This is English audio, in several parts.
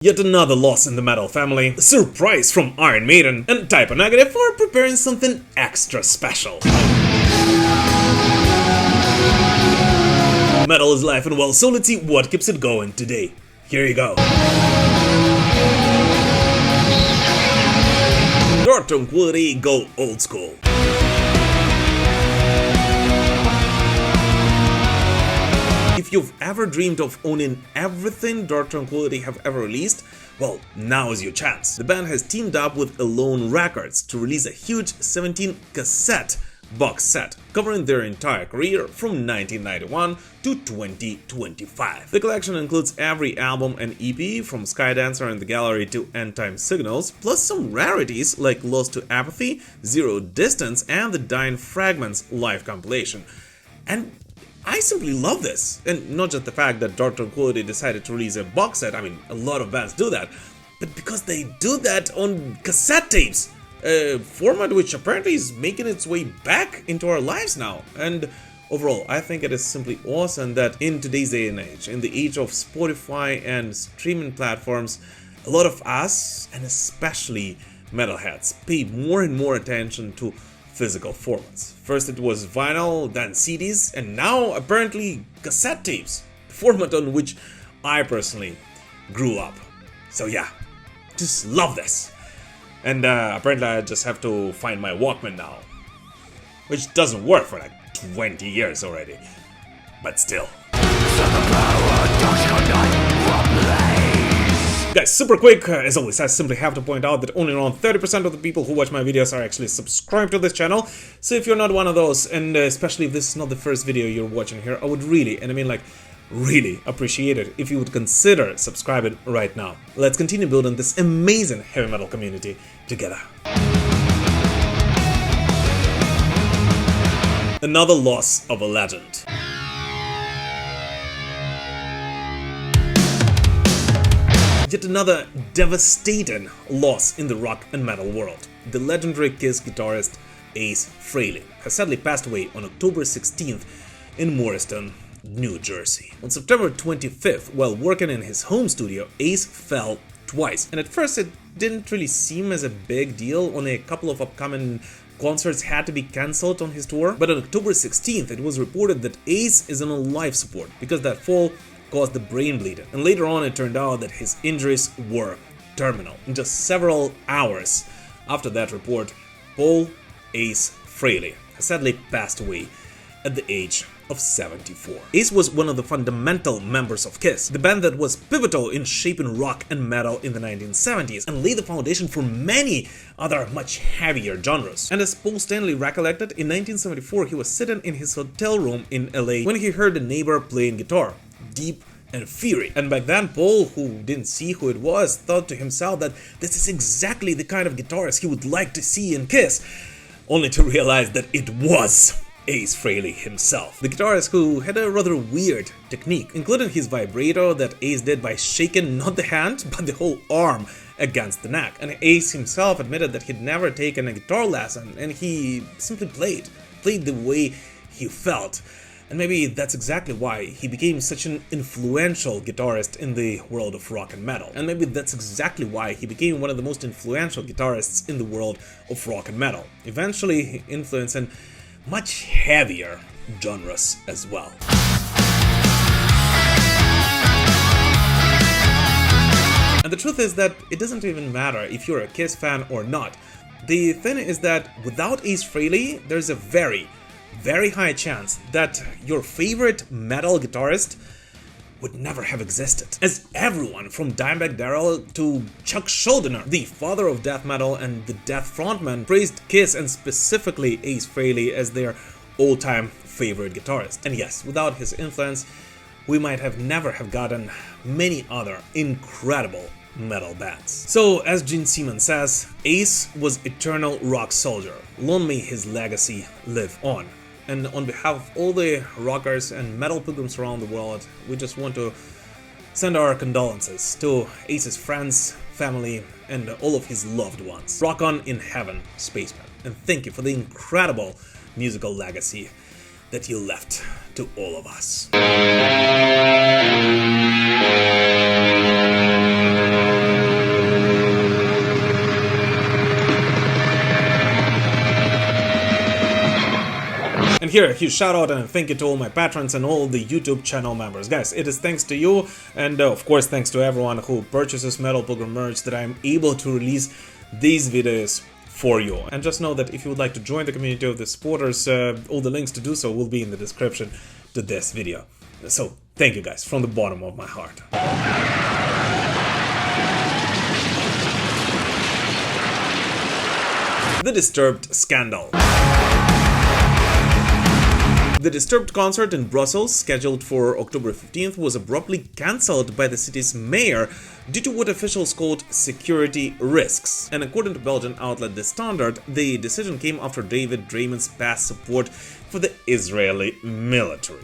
Yet another loss in the metal family, a surprise from Iron Maiden, and Type O Negative for preparing something extra special. Metal is life and well, so let's see what keeps it going today. Here you go. Dark Tranquillity, go old school. If you've ever dreamed of owning everything Dark Tranquillity have ever released, well, now is your chance. The band has teamed up with Alone Records to release a huge 17-cassette box set covering their entire career from 1991 to 2025. The collection includes every album and EP from Skydancer and the Gallery to End Time Signals, plus some rarities like Lost to Apathy, Zero Distance, and the Dying Fragments live compilation. And I simply love this, and not just the fact that Dark Tranquillity decided to release a box set, I mean, a lot of bands do that, but because they do that on cassette tapes, a format which apparently is making its way back into our lives now. And overall, I think it is simply awesome that in today's day and age, in the age of Spotify and streaming platforms, a lot of us, and especially metalheads, pay more and more attention to physical formats. First it was vinyl, then CDs, and now apparently cassette tapes, the format on which I personally grew up. So yeah, just love this. And apparently I just have to find my Walkman now, which doesn't work for like 20 years already, but still. Guys, super quick, as always, I simply have to point out that only around 30% of the people who watch my videos are actually subscribed to this channel, so if you're not one of those, and especially if this is not the first video you're watching here, I would really, and I mean like really appreciate it if you would consider subscribing right now. Let's continue building this amazing heavy metal community together. Another loss of a legend. Yet another devastating loss in the rock and metal world. The legendary Kiss guitarist Ace Frehley has sadly passed away on October 16th in Morristown, New Jersey. On September 25th, while working in his home studio, Ace fell twice, and at first it didn't really seem as a big deal. Only a couple of upcoming concerts had to be cancelled on his tour, but on October 16th it was reported that Ace is on life support because that fall caused the brain bleeding, and later on it turned out that his injuries were terminal. In just several hours after that report, Paul Ace Frehley has sadly passed away at the age of 74. Ace was one of the fundamental members of Kiss, the band that was pivotal in shaping rock and metal in the 1970s and laid the foundation for many other much heavier genres. And as Paul Stanley recollected, in 1974 he was sitting in his hotel room in LA when he heard a neighbor playing guitar, deep and fiery. And back then, Paul, who didn't see who it was, thought to himself that this is exactly the kind of guitarist he would like to see in Kiss, only to realize that it was Ace Frehley himself. The guitarist who had a rather weird technique, including his vibrato that Ace did by shaking not the hand, but the whole arm against the neck. And Ace himself admitted that he'd never taken a guitar lesson, and he simply played the way he felt. And maybe that's exactly why he became such an influential guitarist in the world of rock and metal. And maybe that's exactly why he became one of the most influential guitarists in the world of rock and metal, eventually influencing much heavier genres as well. And the truth is that it doesn't even matter if you're a Kiss fan or not. The thing is that without Ace Frehley, there's a very high chance that your favorite metal guitarist would never have existed, as everyone from Dimebag Darrell to Chuck Schuldiner, the father of death metal and the Death frontman, praised Kiss and specifically Ace Frehley as their all-time favorite guitarist. And yes, without his influence, we might have never have gotten many other incredible metal bands. So, as Gene Simmons says, Ace was eternal rock soldier. Long may his legacy live on. And on behalf of all the rockers and metal pilgrims around the world, we just want to send our condolences to Ace's friends, family, and all of his loved ones. Rock on in heaven, Spaceman. And thank you for the incredible musical legacy that you left to all of us. And here, a huge shout out and thank you to all my patrons and all the YouTube channel members. Guys, it is thanks to you and of course thanks to everyone who purchases Metal Pilgrim merch that I'm able to release these videos for you. And just know that if you would like to join the community of the supporters, all the links to do so will be in the description to this video. So, thank you guys from the bottom of my heart. The Disturbed Scandal. The Disturbed concert in Brussels, scheduled for October 15th, was abruptly cancelled by the city's mayor due to what officials called security risks. And according to Belgian outlet The Standard, the decision came after David Draymond's past support for the Israeli military.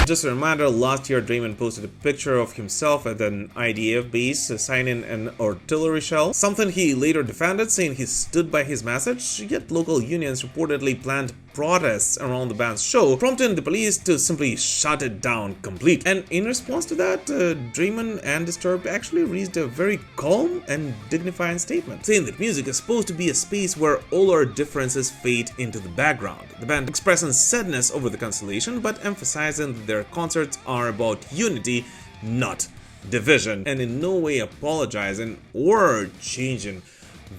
Just a reminder, last year Draymond posted a picture of himself at an IDF base signing an artillery shell, something he later defended, saying he stood by his message, yet local unions reportedly planned protests around the band's show, prompting the police to simply shut it down completely. And in response to that, Draymond and Disturbed actually reached a very calm and dignified statement, saying that music is supposed to be a space where all our differences fade into the background. The band expressing sadness over the cancellation, but emphasizing that their concerts are about unity, not division, and in no way apologizing or changing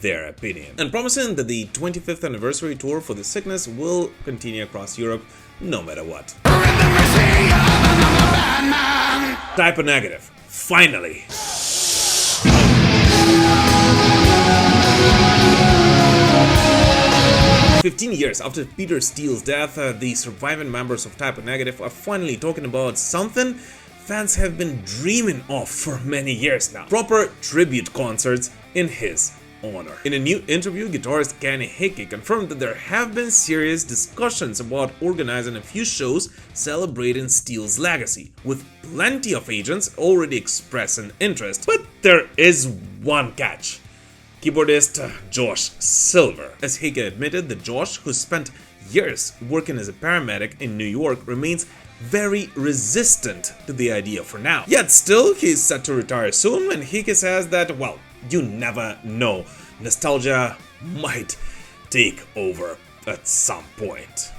their opinion, and promising that the 25th anniversary tour for The Sickness will continue across Europe no matter what. Type O Negative, finally! "15 years after Peter Steele's death, the surviving members of Type O Negative are finally talking about something fans have been dreaming of for many years now: proper tribute concerts in his honor. In a new interview, guitarist Kenny Hickey confirmed that there have been serious discussions about organizing a few shows celebrating Steele's legacy, with plenty of agents already expressing interest. But there is one catch: keyboardist Josh Silver. As Hickey admitted, that Josh, who spent years working as a paramedic in New York, remains very resistant to the idea for now. Yet still, he's set to retire soon, and Hickey says that, well, you never know. Nostalgia might take over at some point.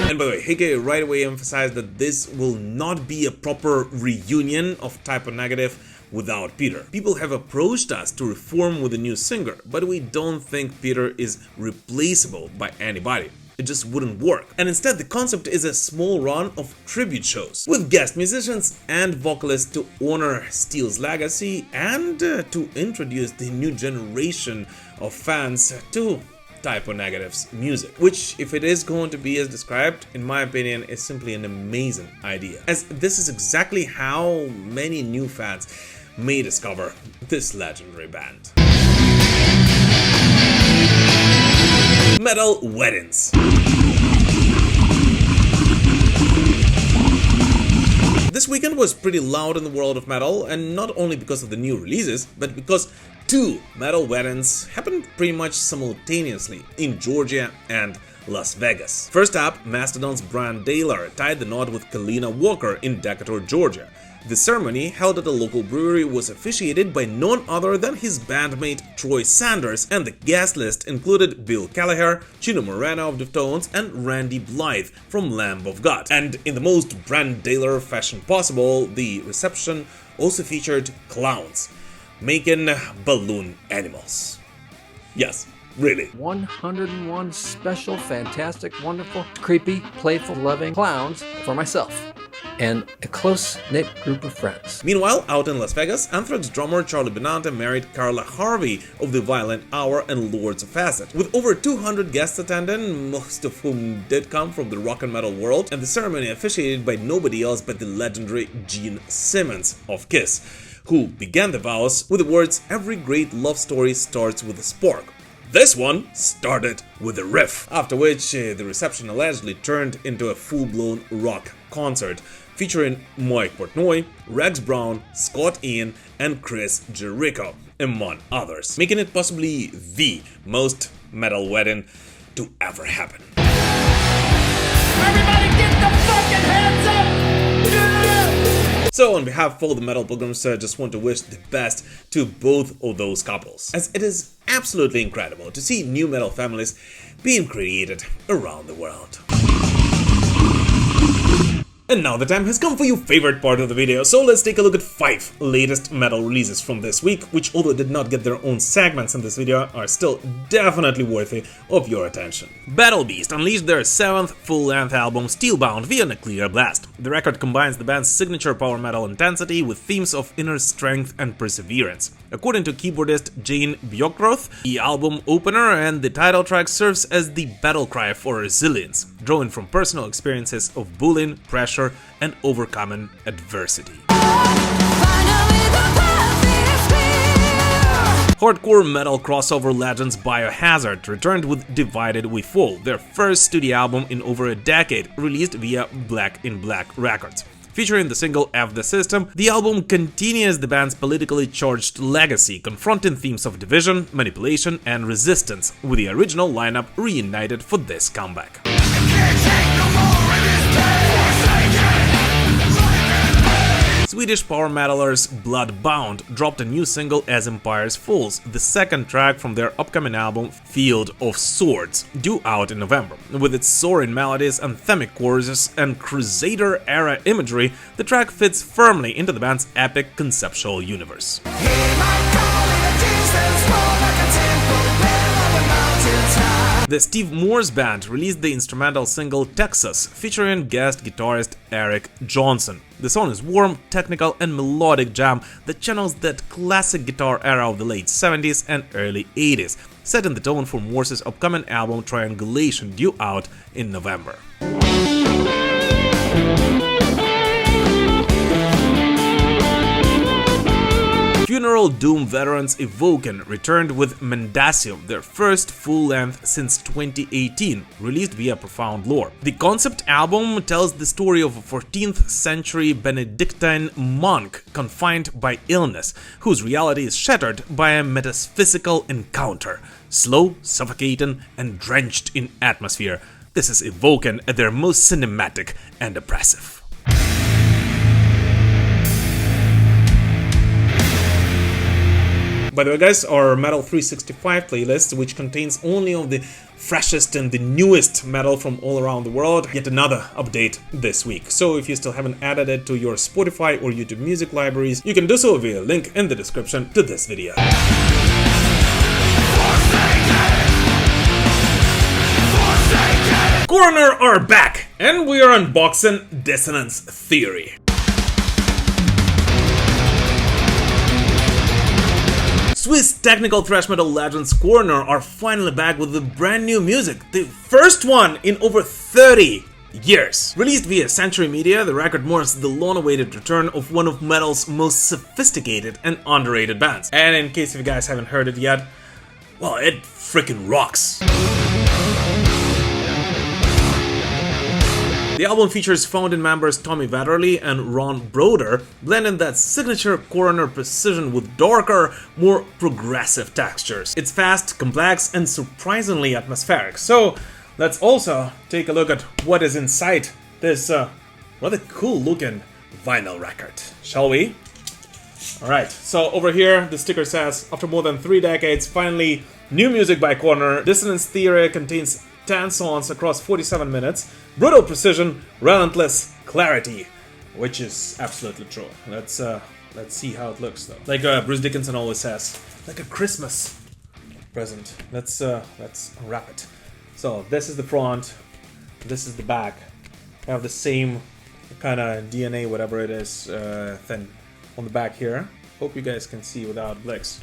And by the way, Hickey right away emphasized that this will not be a proper reunion of Type O Negative without Peter. People have approached us to reform with a new singer, but we don't think Peter is replaceable by anybody. It just wouldn't work. And instead, the concept is a small run of tribute shows with guest musicians and vocalists to honor Steele's legacy and to introduce the new generation of fans to Type O Negative's music, which, if it is going to be as described, in my opinion, is simply an amazing idea, as this is exactly how many new fans may discover this legendary band. Metal weddings. This weekend was pretty loud in the world of metal, and not only because of the new releases, but because two metal weddings happened pretty much simultaneously in Georgia and Las Vegas. First up, Mastodon's Brian Daylor tied the knot with Kalina Walker in Decatur, Georgia. The ceremony, held at a local brewery, was officiated by none other than his bandmate Troy Sanders, and the guest list included Bill Callagher, Chino Moreno of Deftones, and Randy Blythe from Lamb of God. And in the most Brian Daylor fashion possible, the reception also featured clowns making balloon animals. Yes, really. 101 special, fantastic, wonderful, creepy, playful, loving clowns for myself and a close-knit group of friends. Meanwhile, out in Las Vegas, Anthrax drummer Charlie Benante married Carla Harvey of the Violent Hour and Lords of Acid, with over 200 guests attending, most of whom did come from the rock and metal world, and the ceremony officiated by nobody else but the legendary Gene Simmons of Kiss, who began the vows with the words, "Every great love story starts with a spark. This one started with a riff," after which the reception allegedly turned into a full-blown rock concert featuring Mike Portnoy, Rex Brown, Scott Ian, and Chris Jericho, among others, making it possibly the most metal wedding to ever happen. Everybody get the fucking hands up! Yeah! So on behalf of all the metal pilgrims, I just want to wish the best to both of those couples, as it is absolutely incredible to see new metal families being created around the world. And now the time has come for your favorite part of the video, so let's take a look at 5 latest metal releases from this week, which although did not get their own segments in this video, are still definitely worthy of your attention. Battle Beast unleashed their 7th full-length album Steelbound via Nuclear Blast. The record combines the band's signature power metal intensity with themes of inner strength and perseverance. According to keyboardist Jane Bjorkroth, the album opener and the title track serves as the battle cry for resilience, drawing from personal experiences of bullying, pressure, and overcoming adversity. Hardcore metal crossover legends Biohazard returned with Divided We Fall, their first studio album in over a decade, released via Black in Black Records. Featuring the single F the System, the album continues the band's politically charged legacy, confronting themes of division, manipulation, and resistance, with the original lineup reunited for this comeback. Swedish power metalers Bloodbound dropped a new single as Empires Falls, the second track from their upcoming album Field of Swords, due out in November. With its soaring melodies, anthemic choruses, and Crusader-era imagery, the track fits firmly into the band's epic conceptual universe. The Steve Morse Band released the instrumental single Texas, featuring guest guitarist Eric Johnson. The song is warm, technical, and melodic jam that channels that classic guitar era of the late 70s and early 80s, setting the tone for Morse's upcoming album Triangulation, due out in November. Funeral Doom veterans Evoken returned with Mendacium, their first full-length since 2018, released via Profound Lore. The concept album tells the story of a 14th century Benedictine monk confined by illness, whose reality is shattered by a metaphysical encounter. Slow, suffocating, and drenched in atmosphere, this is Evoken at their most cinematic and oppressive. By the way guys, our Metal 365 playlist, which contains only of the freshest and the newest metal from all around the world, yet another update this week. So if you still haven't added it to your Spotify or YouTube music libraries, you can do so via link in the description to this video. Coroner are back, and we are unboxing Dissonance Theory. Swiss technical thrash metal legends Coroner are finally back with the brand new music, the first one in over 30 years. Released via Century Media, the record marks the long-awaited return of one of metal's most sophisticated and underrated bands. And in case if you guys haven't heard it yet, well, it freaking rocks. The album features founding members Tommy Vetterli and Ron Broder, blending that signature Coroner precision with darker, more progressive textures. It's fast, complex, and surprisingly atmospheric. So let's also take a look at what is inside this rather cool looking vinyl record, shall we? Alright, so over here the sticker says, after more than 3 decades, finally new music by Coroner. Dissonance Theory contains 10 songs across 47 minutes, brutal precision, relentless clarity, which is absolutely true. Let's see how it looks though. Like Bruce Dickinson always says, like a Christmas present. Let's unwrap it. So this is the front, this is the back. I have the same kind of DNA, whatever it is, thing on the back here. Hope you guys can see without Blitz.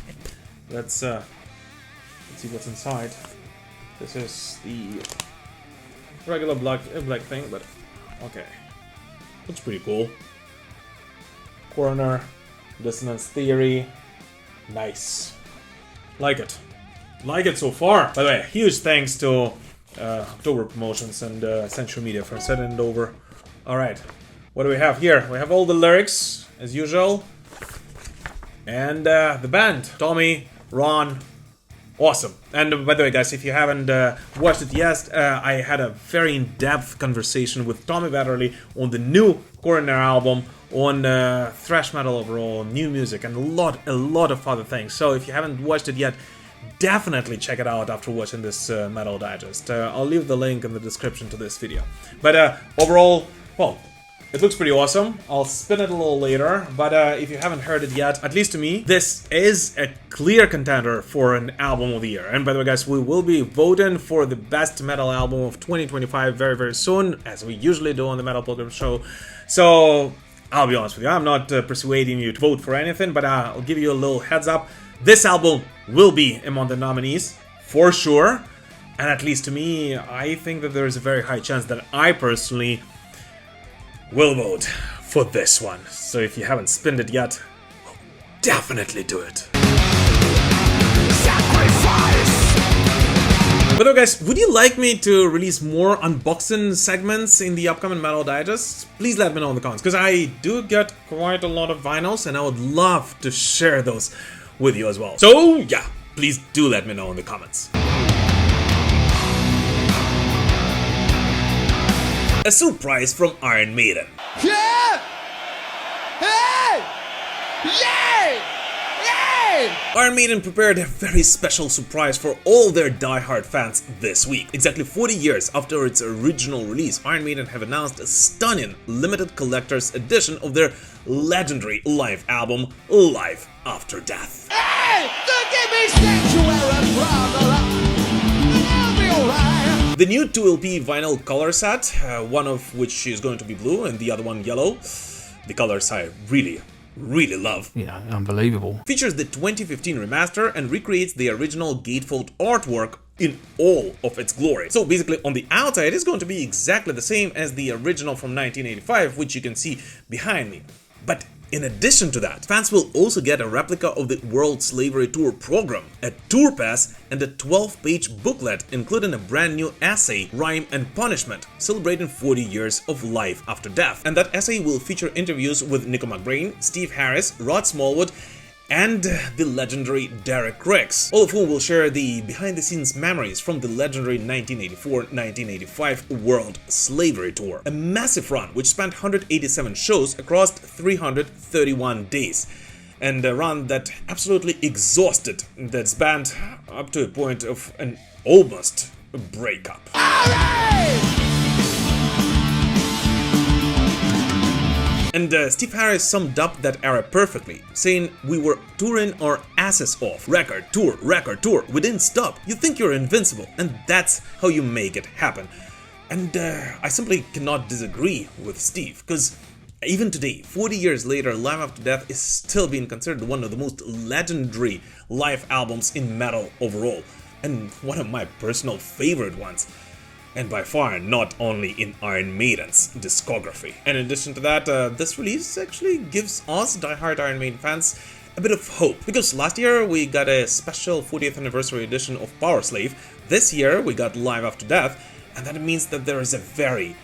Let's see what's inside. This is the regular black thing, but okay. Looks pretty cool. Coroner, Dissonance Theory, nice. Like it. Like it so far. By the way, huge thanks to October Promotions and Century Media for sending it over. Alright, what do we have here? We have all the lyrics, as usual. And the band, Tommy, Ron, awesome. And by the way guys, if you haven't watched it yet, I had a very in-depth conversation with Tommy Vetterli on the new Coroner album on thrash metal overall, new music, and a lot of other things. So if you haven't watched it yet, definitely check it out after watching this metal digest. I'll leave the link in the description to this video. But overall, well, it looks pretty awesome. I'll spin it a little later, but if you haven't heard it yet, at least to me, this is a clear contender for an album of the year. And by the way, guys, we will be voting for the best metal album of 2025 very, very soon, as we usually do on the Metal Pilgrim Show. So I'll be honest with you, I'm not persuading you to vote for anything, but I'll give you a little heads up. This album will be among the nominees, for sure. And at least to me, I think that there is a very high chance that I personally will vote for this one. So if you haven't spinned it yet, definitely do it. By the way, guys, would you like me to release more unboxing segments in the upcoming Metal Digest? Please let me know in the comments, because I do get quite a lot of vinyls and I would love to share those with you as well. So yeah, please do let me know in the comments. A surprise from Iron Maiden. Yeah! Hey! Yay! Yay! Iron Maiden prepared a very special surprise for all their die-hard fans this week. Exactly 40 years after its original release, Iron Maiden have announced a stunning limited collector's edition of their legendary live album, Live After Death. Hey! Don't give me sanctuary, brother! I'll be alright! The new 2LP vinyl color set, one of which is going to be blue and the other one yellow, the colors I really love. Yeah, unbelievable. Features the 2015 remaster and recreates the original gatefold artwork in all of its glory. So basically on the outside it's going to be exactly the same as the original from 1985, which you can see behind me. But in addition to that, fans will also get a replica of the World Slavery Tour program, a tour pass, and a 12-page booklet including a brand new essay, Rhyme and Punishment, celebrating 40 years of Life After Death. And that essay will feature interviews with Nico McBrain, Steve Harris, Rod Smallwood, and the legendary Derek Riggs, all of whom will share the behind-the-scenes memories from the legendary 1984-1985 World Slavery Tour, a massive run which spanned 187 shows across 331 days, and a run that absolutely exhausted that spanned up to a point of an almost breakup. And Steve Harris summed up that era perfectly, saying, "We were touring our asses off. Record, tour, we didn't stop. You think you're invincible, and that's how you make it happen." And I simply cannot disagree with Steve, because even today, 40 years later, Live After Death is still being considered one of the most legendary live albums in metal overall, and one of my personal favorite ones. And by far not only in Iron Maiden's discography. And in addition to that, this release actually gives us diehard Iron Maiden fans a bit of hope, because last year we got a special 40th anniversary edition of Power Slave, this year we got Live After Death, and that means that there is a very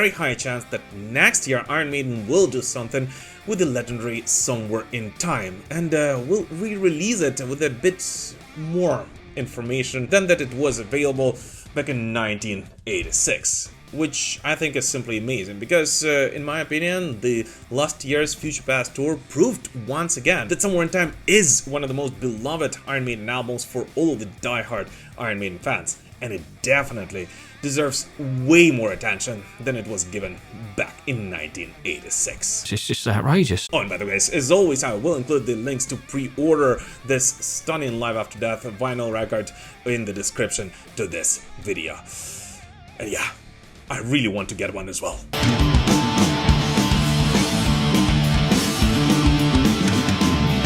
high chance that next year Iron Maiden will do something with the legendary Somewhere in Time, and will re-release it with a bit more information than that it was available back in 1986, which I think is simply amazing, because in my opinion the last year's Future Past tour proved once again that Somewhere in Time is one of the most beloved Iron Maiden albums for all of the diehard Iron Maiden fans, and it definitely deserves way more attention than it was given back in 1986. It's just outrageous. Oh, and by the way, as always, I will include the links to pre-order this stunning Live After Death vinyl record in the description to this video. And yeah, I really want to get one as well.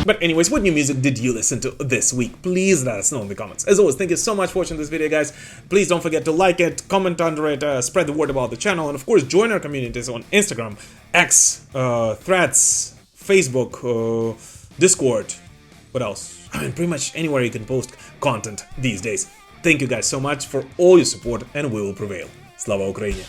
But anyways, what new music did you listen to this week? Please let us know in the comments. As always, thank you so much for watching this video, guys. Please don't forget to like it, comment under it, spread the word about the channel, and of course join our communities on Instagram, X, Threads, Facebook, Discord. What else? I mean, pretty much anywhere you can post content these days. Thank you guys so much for all your support, and we will prevail. Slava Ukraini!